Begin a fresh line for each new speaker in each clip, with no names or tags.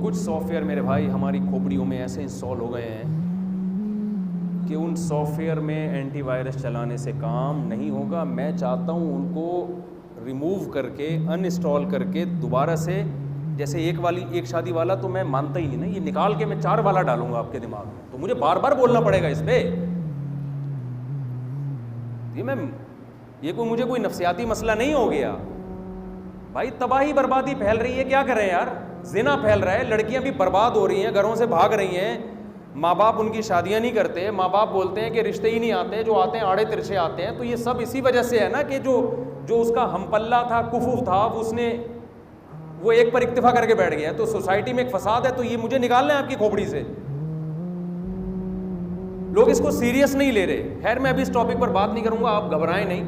کچھ soft where میرے بھائی ہماری کھوپڑیوں میں ایسے انسٹال ہو گئے ہیں کہ ان سافٹ ویئر میں اینٹی وائرس چلانے سے کام نہیں ہوگا. میں چاہتا ہوں ان کو ریموو کر کے ان انسٹال کر کے دوبارہ سے, جیسے ایک شادی والا تو میں مانتا ہی نہیں نا, یہ نکال کے میں 4 والا ڈالوں گا آپ کے دماغ میں, تو مجھے بار بار بولنا پڑے گا اس پہ. یہ مجھے کوئی نفسیاتی مسئلہ نہیں ہو گیا بھائی. تباہی بربادی پھیل رہی ہے, کیا کریں یار, زنا پھیل رہا ہے, لڑکیاں بھی برباد ہو رہی ہیں, گھروں سے بھاگ رہی ہیں, ماں باپ ان کی شادیاں نہیں کرتے, ماں باپ بولتے ہیں کہ رشتے ہی نہیں آتے, جو آتے ہیں آڑے ترچھے آتے ہیں. تو یہ سب اسی وجہ سے ہے نا کہ جو اس کا ہم پلہ تھا, کفو تھا, وہ ایک پر اکتفا کر کے بیٹھ گیا. تو سوسائٹی میں ایک فساد ہے, تو یہ مجھے نکالنا ہے آپ کی کھوپڑی سے. لوگ اس کو سیریس نہیں لے رہے. خیر میں ابھی اس ٹاپک پر بات نہیں کروں گا, آپ گھبرائیں نہیں.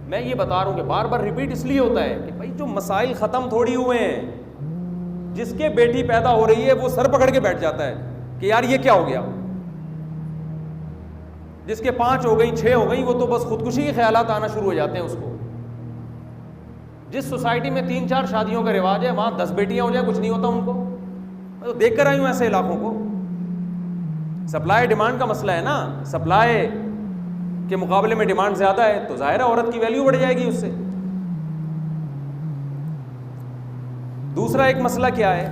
میں یہ بتا رہا ہوں کہ بار بار ریپیٹ اس لیے ہوتا ہے کہ بھائی جو مسائل ختم تھوڑی ہوئے ہیں, جس کے بیٹی پیدا ہو رہی ہے وہ سر پکڑ کے بیٹھ جاتا ہے کہ یار یہ کیا ہو گیا. جس کے 5 ہو گئی 6 ہو گئی, وہ تو بس خودکشی کے خیالات آنا شروع ہو جاتے ہیں اس کو. جس سوسائٹی میں 3-4 شادیوں کا رواج ہے, وہاں 10 بیٹیاں ہو جائیں کچھ نہیں ہوتا ان کو. میں تو دیکھ کر آئی ہوں ایسے علاقوں کو. سپلائی ڈیمانڈ کا مسئلہ ہے نا, سپلائی کے مقابلے میں ڈیمانڈ زیادہ ہے تو ظاہر ہے عورت کی ویلیو بڑھ جائے گی اس سے. دوسرا ایک مسئلہ کیا ہے,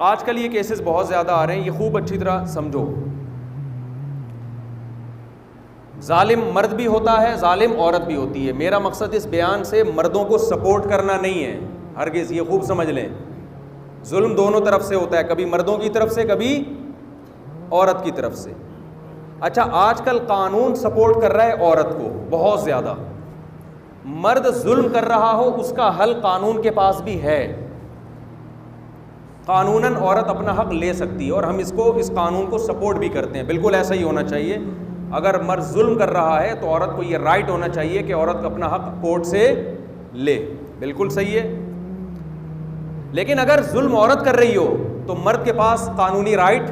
آج کل یہ کیسز بہت زیادہ آ رہے ہیں, یہ خوب اچھی طرح سمجھو. ظالم مرد بھی ہوتا ہے, ظالم عورت بھی ہوتی ہے. میرا مقصد اس بیان سے مردوں کو سپورٹ کرنا نہیں ہے ہرگز, یہ خوب سمجھ لیں. ظلم دونوں طرف سے ہوتا ہے, کبھی مردوں کی طرف سے کبھی عورت کی طرف سے. اچھا, آج کل قانون سپورٹ کر رہا ہے عورت کو بہت زیادہ. مرد ظلم کر رہا ہو اس کا حل قانون کے پاس بھی ہے. قانوناً عورت اپنا حق لے سکتی ہے, اور ہم اس قانون کو سپورٹ بھی کرتے ہیں. بالکل ایسا ہی ہونا چاہیے. اگر مرد ظلم کر رہا ہے تو عورت کو یہ رائٹ ہونا چاہیے کہ عورت اپنا حق کورٹ سے لے. بالکل صحیح ہے. لیکن اگر ظلم عورت کر رہی ہو تو مرد کے پاس قانونی رائٹ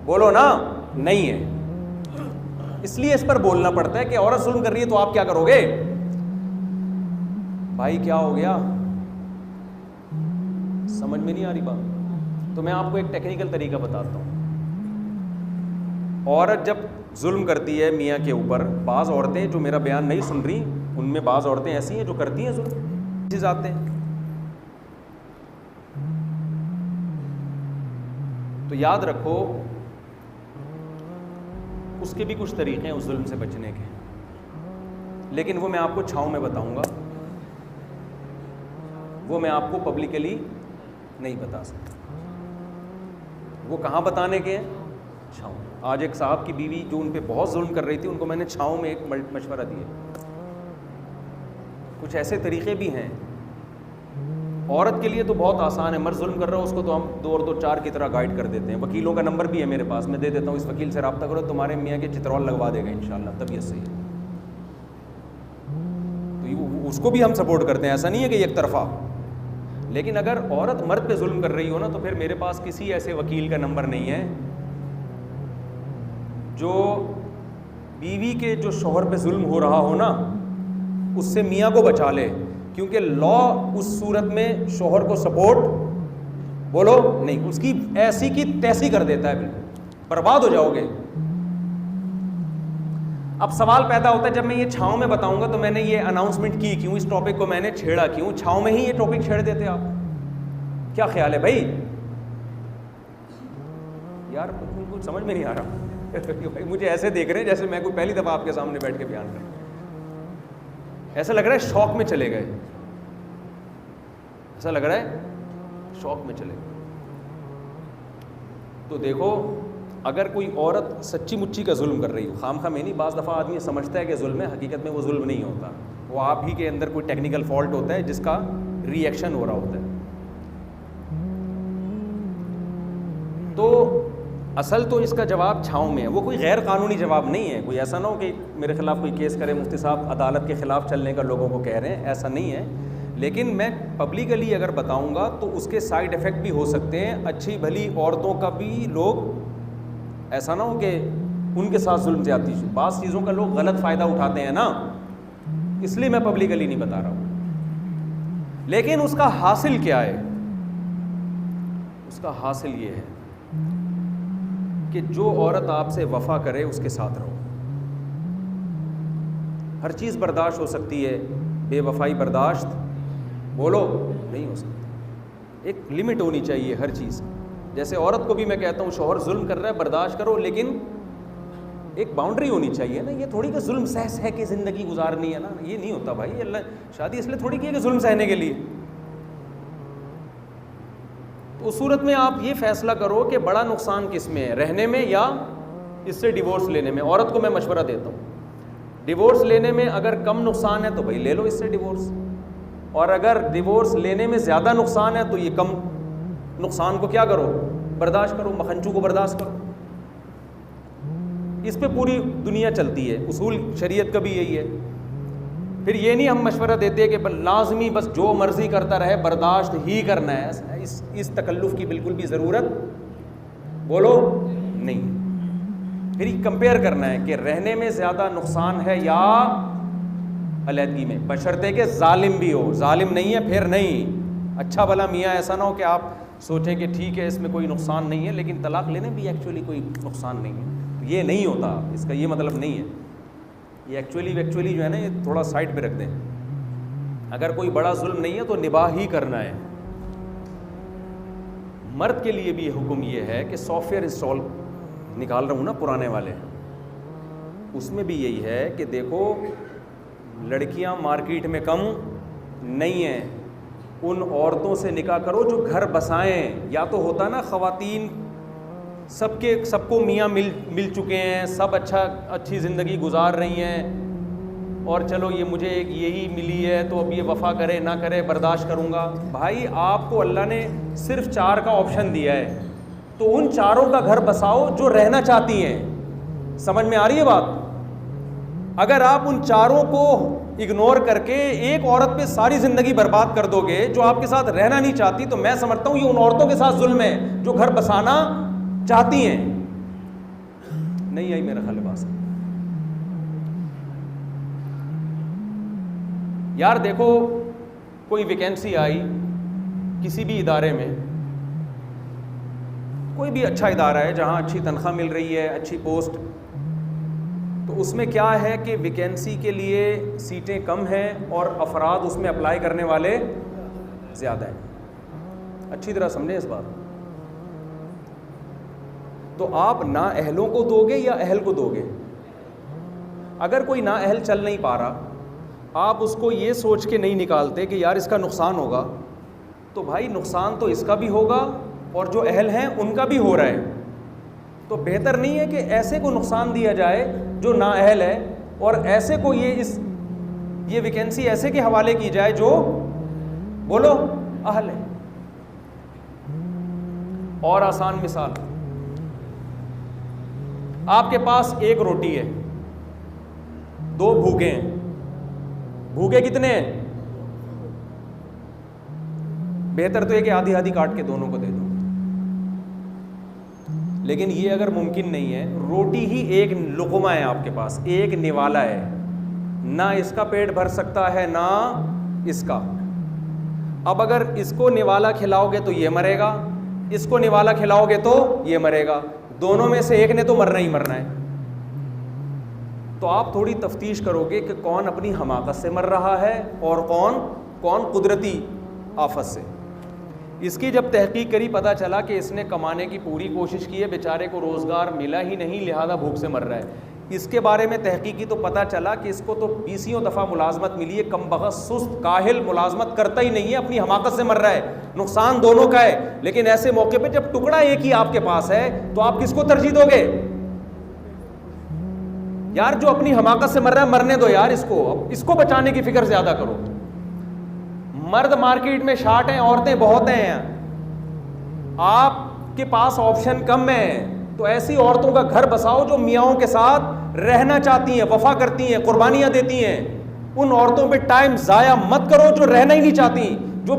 بولو نا نہیں ہے. اس لیے اس پر بولنا پڑتا ہے کہ عورت ظلم کر رہی ہے تو آپ کیا کرو گے. بھائی کیا ہو گیا, سمجھ میں نہیں آ رہی بات؟ تو میں آپ کو ایک ٹیکنیکل طریقہ بتاتا ہوں. عورت جب ظلم کرتی ہے میاں کے اوپر, بعض عورتیں جو میرا بیان نہیں سن رہی, ان میں بعض عورتیں ایسی ہیں جو کرتی ہیں ظلم, چیز آتے ہیں. تو یاد رکھو اس کے بھی کچھ طریقے ہیں اس ظلم سے بچنے کے, لیکن وہ میں آپ کو چھاؤں میں بتاؤں گا, وہ میں آپ کو پبلکلی نہیں بتا سکتا. وہ کہاں بتانے کے ہیں؟ چھاؤں. آج ایک صاحب کی بیوی جو ان پہ بہت ظلم کر رہی تھی, ان کو میں نے چھاؤں میں ایک مشورہ دیا. کچھ ایسے طریقے بھی ہیں. عورت کے لیے تو بہت آسان ہے, مرد ظلم کر رہا ہو اس کو تو ہم 2 اور 2 4 کی طرح گائیڈ کر دیتے ہیں. وکیلوں کا نمبر بھی ہے میرے پاس, میں دے دیتا ہوں, اس وکیل سے رابطہ کرو, تمہارے میاں کے چترول لگوا دے گا انشاءاللہ, طبیعت صحیح ہے. تو اس کو بھی ہم سپورٹ کرتے ہیں, ایسا نہیں ہے کہ ایک طرفہ. لیکن اگر عورت مرد پہ ظلم کر رہی ہو نا, تو پھر میرے پاس کسی ایسے وکیل کا نمبر نہیں ہے جو بیوی کے جو شوہر پہ ظلم ہو رہا ہو نا اس سے میاں کو بچا لے. کیونکہ لا اس صورت میں شوہر کو سپورٹ بولو نہیں, اس کی ایسی کی تیسی کر دیتا ہے, بالکل برباد ہو جاؤ گے. اب سوال پیدا ہوتا ہے جب میں یہ چھاؤں میں بتاؤں گا تو میں نے یہ اناؤنسمنٹ کی کیوں, اس ٹاپک کو میں نے چھیڑا کیوں, چھاؤں میں ہی یہ ٹاپک چھیڑ دیتے آپ. کیا خیال ہے بھائی؟ یار کچھ سمجھ میں نہیں آ رہا. مجھے ایسے دیکھ رہے ہیں جیسے میں کوئی پہلی دفعہ آپ کے سامنے بیٹھ کے بیان کر رہا ہوں. ایسا لگ رہا ہے شوق میں چلے گئے, ایسا لگ رہا ہے شوق میں چلے گئے. تو دیکھو, اگر کوئی عورت سچی مچی کا ظلم کر رہی ہو, خام خواہ میں نہیں, بعض دفعہ آدمی سمجھتا ہے کہ ظلم ہے, حقیقت میں وہ ظلم نہیں ہوتا, وہ آپ ہی کے اندر کوئی ٹیکنیکل فالٹ ہوتا ہے جس کا ری ایکشن ہو رہا ہوتا ہے. تو اصل تو اس کا جواب چھاؤں میں ہے, وہ کوئی غیر قانونی جواب نہیں ہے. کوئی ایسا نہ ہو کہ میرے خلاف کوئی کیس کرے, مفتی صاحب عدالت کے خلاف چلنے کا لوگوں کو کہہ رہے ہیں, ایسا نہیں ہے. لیکن میں پبلکلی اگر بتاؤں گا تو اس کے سائیڈ افیکٹ بھی ہو سکتے ہیں. اچھی بھلی عورتوں کا بھی لوگ, ایسا نہ ہو کہ ان کے ساتھ ظلم زیادتی, بعض چیزوں کا لوگ غلط فائدہ اٹھاتے ہیں نا, اس لیے میں پبلکلی نہیں بتا رہا ہوں. لیکن اس کا حاصل کیا ہے؟ کا حاصل یہ ہے کہ جو عورت آپ سے وفا کرے اس کے ساتھ رہو. ہر چیز برداشت ہو سکتی ہے, بے وفائی برداشت بولو نہیں ہو سکتی. ایک لمٹ ہونی چاہیے ہر چیز. جیسے عورت کو بھی میں کہتا ہوں شوہر ظلم کر رہا ہے برداشت کرو, لیکن ایک باؤنڈری ہونی چاہیے نا. یہ تھوڑی کہ ظلم سہ کے زندگی گزارنی ہے نا, یہ نہیں ہوتا بھائی. اللہ شادی اس لیے تھوڑی کی ہے کہ ظلم سہنے کے لیے. تو اس صورت میں آپ یہ فیصلہ کرو کہ بڑا نقصان کس میں ہے, رہنے میں یا اس سے ڈیورس لینے میں. عورت کو میں مشورہ دیتا ہوں ڈیورس لینے میں اگر کم نقصان ہے تو بھائی لے لو اس سے ڈیورس, اور اگر ڈیورس لینے میں زیادہ نقصان ہے تو یہ کم نقصان کو کیا کرو, برداشت کرو, مکھنچو کو برداشت کرو. اس پہ پوری دنیا چلتی ہے, اصول شریعت کا بھی یہی ہے. پھر یہ نہیں ہم مشورہ دیتے کہ لازمی بس جو مرضی کرتا رہے برداشت ہی کرنا ہے. اس تکلف کی بالکل بھی ضرورت بولو نہیں. پھر کمپیئر کرنا ہے کہ رہنے میں زیادہ نقصان ہے یا علیحدگی میں, بشرطے کہ ظالم بھی ہو. ظالم نہیں ہے پھر نہیں. اچھا بھلا میاں ایسا نہ ہو کہ آپ سوچیں کہ ٹھیک ہے اس میں کوئی نقصان نہیں ہے, لیکن طلاق لینے بھی ایکچولی کوئی نقصان نہیں ہے. یہ نہیں ہوتا, اس کا یہ مطلب نہیں ہے. یہ ایکچولی جو ہے نا یہ تھوڑا سائڈ پہ رکھ دیں. اگر کوئی بڑا ظلم نہیں ہے تو نباہ ہی کرنا ہے. مرد کے لیے بھی حکم یہ ہے کہ سافٹ ویئر انسٹال نکال رہا ہوں نا پرانے والے, اس میں بھی یہی ہے کہ دیکھو لڑکیاں مارکیٹ میں کم نہیں ہیں, ان عورتوں سے نکاح کرو جو گھر بسائیں. یا تو ہوتا نا خواتین سب کو میاں مل چکے ہیں, سب اچھی زندگی گزار رہی ہیں, اور چلو یہ مجھے ایک یہی ملی ہے تو اب یہ وفا کرے نہ کرے برداشت کروں گا. بھائی آپ کو اللہ نے صرف 4 کا آپشن دیا ہے, تو ان 4 کا گھر بساؤ جو رہنا چاہتی ہیں. سمجھ میں آ رہی ہے بات؟ اگر آپ ان 4 کو اگنور کر کے ایک عورت پہ ساری زندگی برباد کر دو گے جو آپ کے ساتھ رہنا نہیں چاہتی, تو میں سمجھتا ہوں یہ ان عورتوں کے ساتھ ظلم ہے جو گھر بسانا چاہتی ہیں. نہیں آئی میرا خیال بات. یار دیکھو کوئی ویکینسی آئی کسی بھی ادارے میں, کوئی بھی اچھا ادارہ ہے جہاں اچھی تنخواہ مل رہی ہے, اچھی پوسٹ, تو اس میں کیا ہے کہ ویکینسی کے لیے سیٹیں کم ہیں اور افراد اس میں اپلائی کرنے والے زیادہ ہیں. اچھی طرح سمجھیں اس بات. تو آپ نااہلوں کو دو گے یا اہل کو دو گے؟ اگر کوئی نااہل چل نہیں پا رہا, آپ اس کو یہ سوچ کے نہیں نکالتے کہ یار اس کا نقصان ہوگا, تو بھائی نقصان تو اس کا بھی ہوگا اور جو اہل ہیں ان کا بھی ہو رہا ہے. تو بہتر نہیں ہے کہ ایسے کو نقصان دیا جائے جو نااہل ہے, اور ایسے کو یہ ویکینسی ایسے کے حوالے کی جائے جو بولو اہل ہے. اور آسان مثال, آپ کے پاس 1 روٹی ہے, 2 بھوکے ہیں. بھوکے کتنے ہیں؟ بہتر تو ہے کہ آدھی آدھی کاٹ کے دونوں کو دے دو. لیکن یہ اگر ممکن نہیں ہے, روٹی ہی 1 لقمہ ہے آپ کے پاس, 1 نوالا ہے, نہ اس کا پیٹ بھر سکتا ہے نہ اس کا. اب اگر اس کو نوالا کھلاؤ گے تو یہ مرے گا, اس کو نوالا کھلاؤ گے تو یہ مرے گا. دونوں میں سے ایک نے تو مرنا ہی مرنا ہے. تو آپ تھوڑی تفتیش کرو گے کہ کون اپنی حماقت سے مر رہا ہے اور کون قدرتی آفت سے. اس کی جب تحقیق کری پتہ چلا کہ اس نے کمانے کی پوری کوشش کی ہے, بیچارے کو روزگار ملا ہی نہیں, لہذا بھوک سے مر رہا ہے. اس کے بارے میں تحقیق کی تو پتہ چلا کہ اس کو تو 20 دفعہ ملازمت ملی ہے, کم بخت سست کاہل, ملازمت کرتا ہی نہیں ہے, اپنی حماقت سے مر رہا ہے. نقصان دونوں کا ہے, لیکن ایسے موقع پہ جب ٹکڑا ایک ہی آپ کے پاس ہے تو آپ کس کو ترجیح دو گے؟ یار جو اپنی حماقت سے مر رہا ہے مرنے دو یار, اس کو بچانے کی فکر زیادہ کرو. مرد مارکیٹ میں شارٹ ہیں, عورتیں بہت ہیں, آپ کے پاس آپشن کم ہیں, تو ایسی عورتوں کا گھر بساؤ جو میاؤں کے ساتھ رہنا چاہتی ہیں, وفا کرتی ہیں, قربانیاں دیتی ہیں. ان عورتوں پہ ٹائم ضائع مت کرو جو رہنا ہی نہیں چاہتی, جو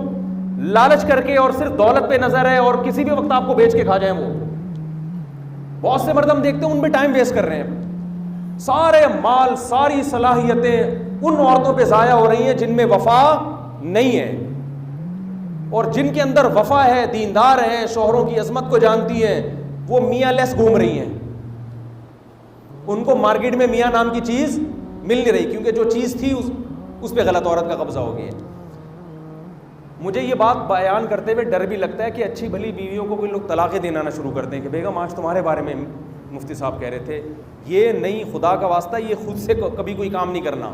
لالچ کر کے اور صرف دولت پہ نظر ہے اور کسی بھی وقت آپ کو بیچ کے کھا جائیں. وہ بہت سے مرد ہم دیکھتے ہیں ان پہ ٹائم ویسٹ کر رہے ہیں, سارے مال ساری صلاحیتیں ان عورتوں پہ ضائع ہو رہی ہیں جن میں وفا نہیں ہے. اور جن کے اندر وفا ہے, دیندار ہیں, شوہروں کی عظمت کو جانتی ہیں, وہ میاں لیس گھوم رہی ہیں. ان کو مارکیٹ میں میاں نام کی چیز مل نہیں رہی, کیونکہ جو چیز تھی اس پہ غلط عورت کا قبضہ ہو گیا. مجھے یہ بات بیان کرتے ہوئے ڈر بھی لگتا ہے کہ اچھی بھلی بیویوں کو کوئی لوگ طلاقیں دینا نہ شروع کر دیں کہ بیگم آج تمہارے بارے میں مفتی صاحب کہہ رہے تھے. یہ نہیں, خدا کا واسطہ, یہ خود سے کبھی کوئی کام نہیں کرنا.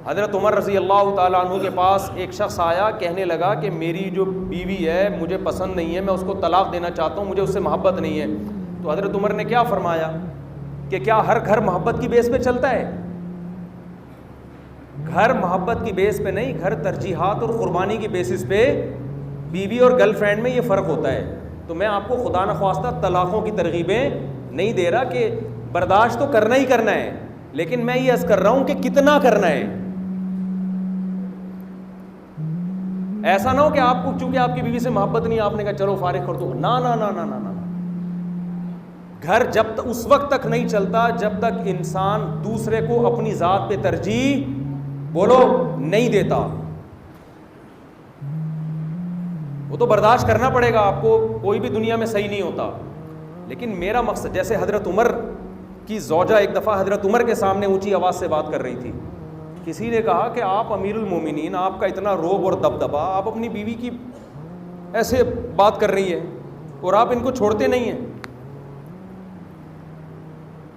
حضرت عمر رضی اللہ تعالیٰ عنہ کے پاس ایک شخص آیا, کہنے لگا کہ میری جو بیوی ہے مجھے پسند نہیں ہے, میں اس کو طلاق دینا چاہتا ہوں, مجھے اس سے محبت نہیں ہے. تو حضرت عمر نے کیا فرمایا کہ کیا ہر گھر محبت کی بیس پہ چلتا ہے؟ گھر محبت کی بیس پہ نہیں, گھر ترجیحات اور قربانی کی بیسس پہ. بیوی اور گرل فرینڈ میں یہ فرق ہوتا ہے. تو میں آپ کو خدا نخواستہ طلاقوں کی ترغیبیں نہیں دے رہا کہ برداشت تو کرنا ہی کرنا ہے, لیکن میں یہ عرض کر رہا ہوں کہ کتنا کرنا ہے. ایسا نہ ہو کہ آپ کو چونکہ آپ کی بیوی سے محبت نہیں, آپ نے کہا چلو فارغ کر دو. نا نا نا نا نا نا. گھر جب اس وقت تک نہیں چلتا جب تک انسان دوسرے کو اپنی ذات پہ ترجیح بولو نہیں دیتا. وہ تو برداشت کرنا پڑے گا آپ کو, کوئی بھی دنیا میں صحیح نہیں ہوتا. لیکن میرا مقصد, جیسے حضرت عمر کی زوجہ ایک دفعہ حضرت عمر کے سامنے اونچی آواز سے بات کر رہی تھی. کسی نے کہا کہ آپ امیر المومنین, آپ کا اتنا روب اور دبدبا, آپ اپنی بیوی کی ایسے بات کر رہی ہیں اور آپ ان کو چھوڑتے نہیں ہیں.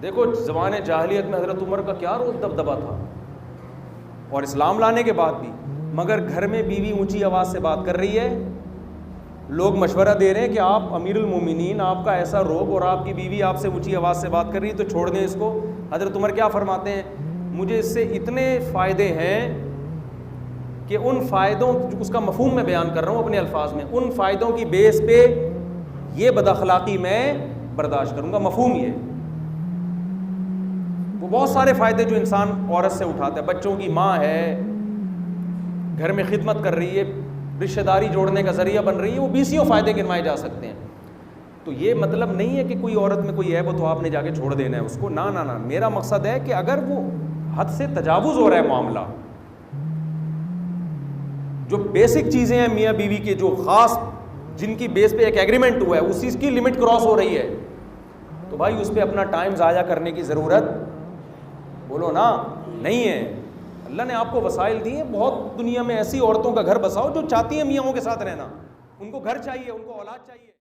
دیکھو زمانے جاہلیت میں حضرت عمر کا کیا روب دبدبا تھا, اور اسلام لانے کے بعد بھی. مگر گھر میں بیوی اونچی آواز سے بات کر رہی ہے, لوگ مشورہ دے رہے ہیں کہ آپ امیر المومنین, آپ کا ایسا روب اور آپ کی بیوی آپ سے اونچی آواز سے بات کر رہی ہے تو چھوڑ دیں اس کو. حضرت عمر کیا فرماتے ہیں, مجھے اس سے اتنے فائدے ہیں کہ ان فائدوں, اس کا مفہوم میں بیان کر رہا ہوں اپنے الفاظ میں, ان فائدوں کی بیس پہ یہ بد اخلاقی میں برداشت کروں گا. مفہوم یہ, وہ بہت سارے فائدے جو انسان عورت سے اٹھاتا ہے, بچوں کی ماں ہے, گھر میں خدمت کر رہی ہے, رشتہ داری جوڑنے کا ذریعہ بن رہی ہے, وہ بیسیوں فائدے گنوائے جا سکتے ہیں. تو یہ مطلب نہیں ہے کہ کوئی عورت میں کوئی عیب ہو تو آپ نے جا کے چھوڑ دینا ہے اس کو. نا نا نا, میرا مقصد ہے کہ اگر وہ حد سے تجاوز ہو رہا ہے معاملہ, جو بیسک چیزیں ہیں میاں بیوی کے, جو خاص جن کی بیس پہ ایک ایگریمنٹ ہوا ہے, اس چیز کی لمٹ کراس ہو رہی ہے, تو بھائی اس پہ اپنا ٹائم ضائع کرنے کی ضرورت بولو نا نہیں ہے. اللہ نے آپ کو وسائل دی ہیں بہت, دنیا میں ایسی عورتوں کا گھر بساؤ جو چاہتی ہیں میاں کے ساتھ رہنا, ان کو گھر چاہیے, ان کو اولاد چاہیے.